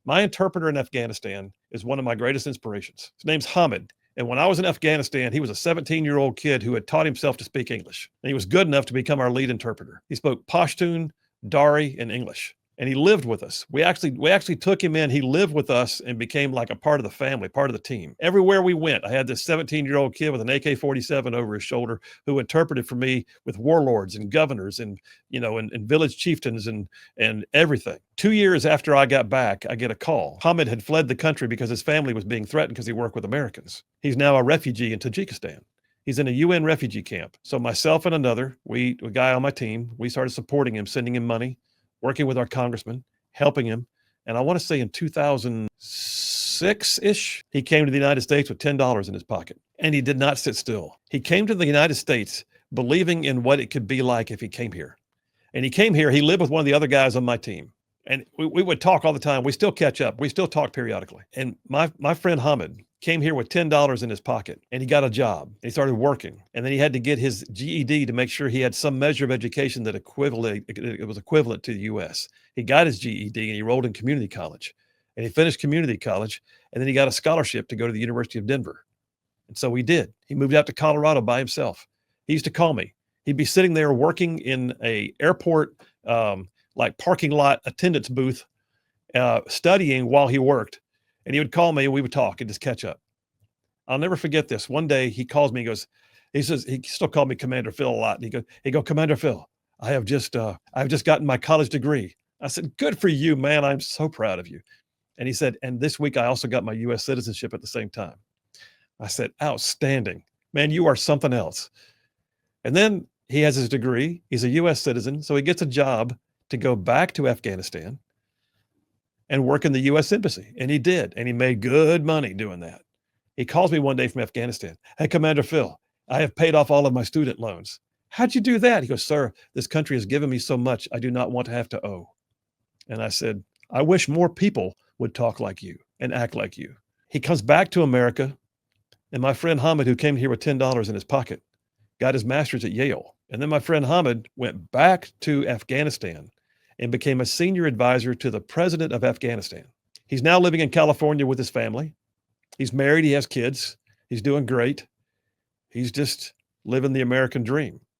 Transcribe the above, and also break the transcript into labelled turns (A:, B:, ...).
A: My interpreter in Afghanistan is one of my greatest inspirations. His name's Hamid. And when I was in Afghanistan, he was a 17-year-old kid who had taught himself to speak English. And he was good enough to become our lead interpreter. He spoke Pashtun, Dari, and English. And he lived with us. We actually took him in. He lived with us and became like a part of the family, part of the team. Everywhere we went, I had this 17-year-old kid with an AK-47 over his shoulder who interpreted for me with warlords and governors and, and village chieftains and everything. 2 years after I got back, I get a call. Hamid had fled the country because his family was being threatened because he worked with Americans. He's now a refugee in Tajikistan. He's in a UN refugee camp. So myself and a guy on my team, we started supporting him, sending him money, working with our congressman, helping him. And I want to say in 2006-ish, he came to the United States with $10 in his pocket. And he did not sit still. He came to the United States believing in what it could be like if he came here. And he came here, he lived with one of the other guys on my team. And we would talk all the time. We still catch up. We still talk periodically. And my friend Hamid came here with $10 in his pocket, and he got a job. He started working, and then he had to get his GED to make sure he had some measure of education that it was equivalent to the U.S. He got his GED, and he enrolled in community college, and he finished community college, and then he got a scholarship to go to the University of Denver. And so he did. He moved out to Colorado by himself. He used to call me. He'd be sitting there working in a airport like parking lot attendance booth, studying while he worked. And he would call me and we would talk and just catch up. I'll never forget this. One day he calls me, he says, he still called me Commander Phil a lot. And he goes, Commander Phil, I've just gotten my college degree. I said, good for you, man. I'm so proud of you. And he said, and this week I also got my US citizenship at the same time. I said, outstanding, man, you are something else. And then he has his degree. He's a US citizen. So he gets a job to go back to Afghanistan and work in the U.S. Embassy. And he did. And he made good money doing that. He calls me one day from Afghanistan. Hey, Commander Phil, I have paid off all of my student loans. How'd you do that? He goes, sir, this country has given me so much, I do not want to have to owe. And I said, I wish more people would talk like you and act like you. He comes back to America. And my friend Hamid, who came here with $10 in his pocket, got his master's at Yale. And then my friend Hamid went back to Afghanistan and became a senior advisor to the president of Afghanistan. He's now living in California with his family. He's married, he has kids. He's doing great. He's just living the American dream.